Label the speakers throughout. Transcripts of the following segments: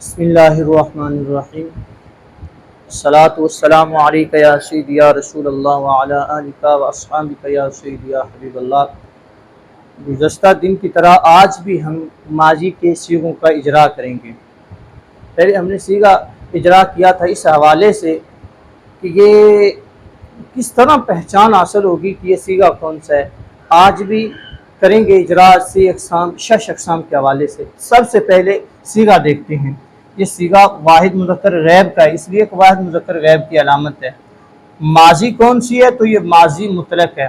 Speaker 1: بسم اللہ الرحمن الرحیم الصلاۃ والسلام علیک یا سیدی یا رسول اللہ وعلی آلک و اصحابک یا سیدی یا حبیب اللہ۔ گزشتہ دن کی طرح آج بھی ہم ماضی کے صیغوں کا اجرا کریں گے۔ پہلے ہم نے صیغہ اجرا کیا تھا اس حوالے سے کہ یہ کس طرح پہچان حاصل ہوگی کہ یہ صیغہ کون سا ہے۔ آج بھی کریں گے اجرا سے اقسام شش اقسام کے حوالے سے۔ سب سے پہلے صیغہ دیکھتے ہیں۔ یہ صیغہ واحد مذکر غیب کا ہے، اس لیے کہ واحد مذکر غیب کی علامت ہے۔ ماضی کون سی ہے؟ تو یہ ماضی مطلق ہے۔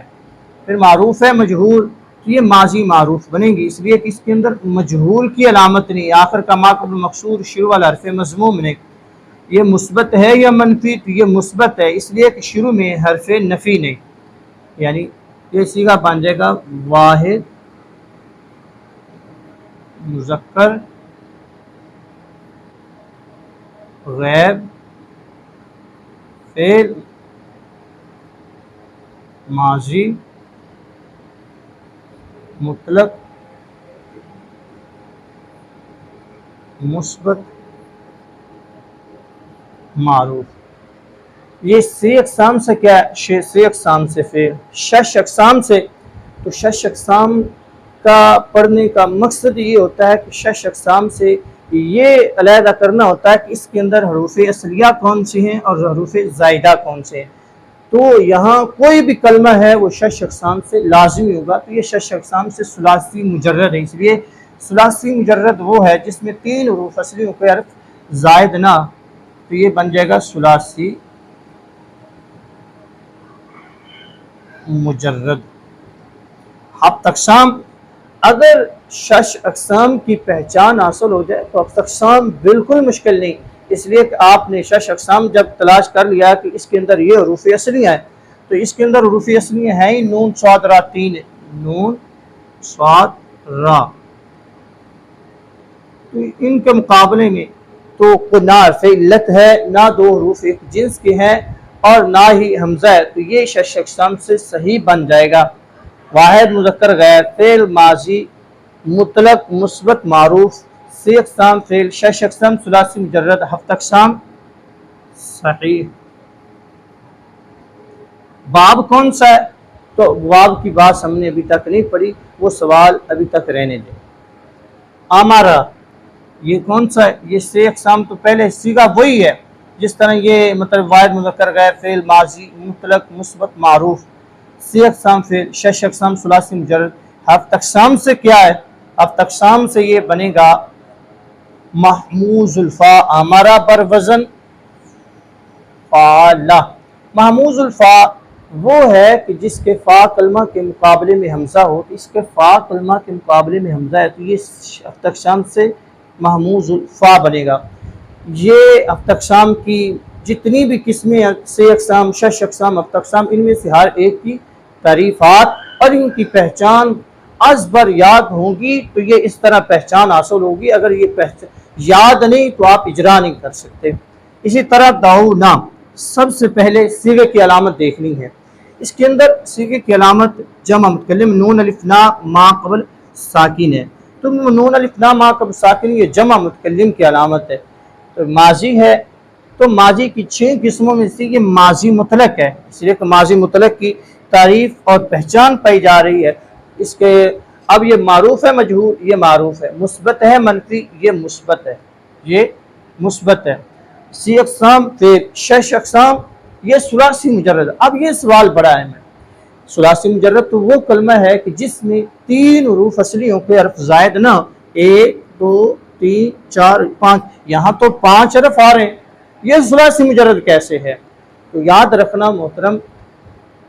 Speaker 1: پھر معروف ہے مجہول، تو یہ ماضی معروف بنے گی، اس لیے کہ اس کے اندر مجہول کی علامت نہیں، آخر کا ما قبل مقصور، شروع والا حرف مضموم نہیں۔ یہ مثبت ہے یا منفی؟ تو یہ مثبت ہے، اس لیے کہ شروع میں حرف نفی نہیں، یعنی یہ صیغہ بن جائے گا واحد مذکر غیب فعل ماضی مطلق مثبت معروف۔ یہ سی اقسام سے کیا ہے؟ سی اقسام سے فعل، شش اقسام سے۔ تو شش اقسام کا پڑھنے کا مقصد یہ ہوتا ہے کہ شش اقسام سے یہ علیحدہ کرنا ہوتا ہے کہ اس کے اندر حروف اصلیہ کون سی ہیں اور حروف زائدہ کون سے ہیں۔ تو یہاں کوئی بھی کلمہ ہے وہ شش اقسام سے لازمی ہوگا، تو یہ شش اقسام سے ثلاثی مجرد ہے، اس لیے ثلاثی مجرد وہ ہے جس میں تین حروف اصلیوں کے حرف زائد نہ، تو یہ بن جائے گا ثلاثی مجرد۔ ہفت اقسام، اگر شش اقسام کی پہچان حاصل ہو جائے تو ہفت اقسام بالکل مشکل نہیں، اس لیے کہ آپ نے شش اقسام جب تلاش کر لیا کہ اس کے اندر یہ حروف اصلی ہیں، تو اس کے اندر حروف اصلی ہیں ہی نون صاد را، تین نون صاد را، تو ان کے مقابلے میں تو نہ حرف علت ہے، نہ دو حروف ایک جنس کے ہیں، اور نہ ہی حمزہ ہے، تو یہ شش اقسام سے صحیح بن جائے گا۔ واحد مذکر غیر فعل ماضی مطلق مثبت معروف، سی اقسام فعل، شش اقسام ثلاثی مجرد، ہفت اقسام صحیح۔ باب کون سا ہے؟ تو باب کی بات ہم نے ابھی تک نہیں پڑھی، وہ سوال ابھی تک رہنے دیں۔ امارا، یہ کون سا ہے؟ یہ سی اقسام تو پہلے صیغہ وہی ہے، جس طرح یہ مطلب واحد مذکر غیر فعل ماضی مطلق مثبت معروف، سی اقسام فعل، شش اقسام ثلاثی مجرد۔ ہفت اقسام سے کیا ہے؟ ہفت اقسام سے یہ بنے گا محموز الفا، امارا بر وزن فعلا۔ محموز الفا وہ ہے کہ جس کے فا کلمہ کے مقابلے میں حمزہ ہو، اس کے فا کلمہ کے مقابلے میں حمزہ ہے، تو یہ ہفت اقسام سے محموز الفا بنے گا۔ یہ ہفت اقسام کی جتنی بھی قسمیں سی اقسام، شش اقسام، ہفت اقسام، ان میں سے ہر ایک کی تعریفات اور ان کی پہچان از بر یاد ہوں گی، تو یہ اس طرح پہچان حاصل ہوگی۔ اگر یہ یاد نہیں تو آپ اجرا نہیں کر سکتے۔ اسی طرح دعونا، سب سے پہلے صیغے کی علامت دیکھنی ہے۔ اس کے اندر صیغے کی علامت جمع متکلم نون الف نا ما قبل ساکن ہے، تو نون الف نا ما قبل ساکن یہ جمع متکلم کی علامت ہے۔ تو ماضی ہے، تو ماضی کی 6 قسموں میں سے یہ ماضی مطلق ہے، اس لیے کہ ماضی مطلق کی تعریف اور پہچان پائی جا رہی ہے۔ اس کے اب یہ معروف ہے مجہول، یہ معروف ہے، مثبت ہے منفی، یہ مثبت ہے، یہ مثبت ہے۔ سی اقسام فعل، شش اقسام، یہ ثلاثی مجرد۔ اب یہ سوال بڑا ہے، ثلاثی مجرد تو وہ کلمہ ہے کہ جس میں تین حروف اصلیوں کے حرف زائد نہ، 1 2 3 4 5، یہاں تو 5 حرف آ رہے ہیں، یہ ثلاثی مجرد کیسے ہے؟ تو یاد رکھنا محترم،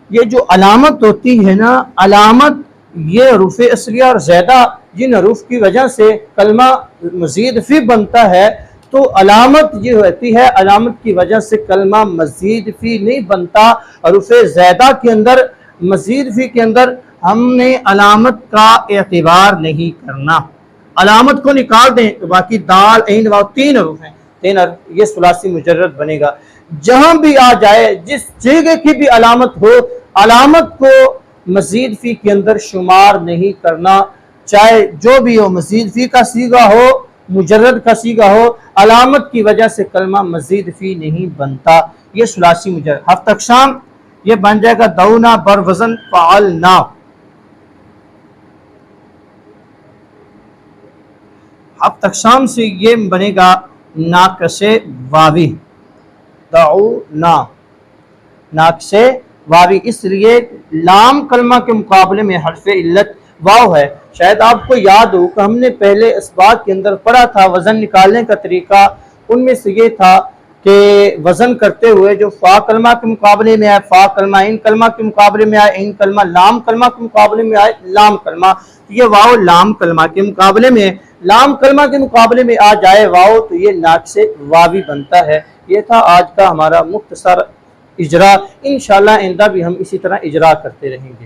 Speaker 1: یہ جو علامت ہوتی ہے نا، علامت یہ حروف اصلیہ اور زیادہ جن حروف کی وجہ سے کلمہ مزید فی بنتا ہے، تو علامت یہ ہوتی ہے، علامت کی وجہ سے کلمہ مزید فی نہیں بنتا۔ حروف زیادہ کے اندر، مزید فی کے اندر ہم نے علامت کا اعتبار نہیں کرنا، علامت کو نکال دیں تو باقی دال عین واو 3 حروف ہیں، 3 حرف، یہ ثلاثی مجرد بنے گا۔ جہاں بھی آ جائے، جس جگہ کی بھی علامت ہو، علامت کو مزید فی کے اندر شمار نہیں کرنا، چاہے جو بھی ہو، مزید فی کا صیغہ ہو مجرد کا سیغہ ہو علامت کی وجہ سے کلمہ مزید فی نہیں بنتا، یہ ثلاثی مجرد۔ ہفت اقسام یہ بن جائے گا دعونا بر وزن فعلنا، ہفت اقسام سے یہ بنے گا ناقص واوی، دعونا ناقص واوی، اس لیے لام کلمہ کے مقابلے میں حرف علت واو ہے۔ شاید آپ کو یاد ہو کہ ہم نے پہلے اسباق کے اندر پڑھا تھا وزن نکالنے کا طریقہ، ان میں سے یہ تھا کہ وزن کرتے ہوئے جو فا کلمہ کے مقابلے میں آئے فا کلمہ، ان کلمہ کے مقابلے میں آئے ان کلمہ، لام کلمہ کے مقابلے میں آئے لام کلمہ، یہ واو لام کلمہ کے مقابلے میں، لام کلمہ کے مقابلے میں آ جائے واو تو یہ ناقص واوی بنتا ہے۔ یہ تھا آج کا ہمارا مختصر اجرا، انشاءاللہ آئندہ بھی ہم اسی طرح اجرا کرتے رہیں گے۔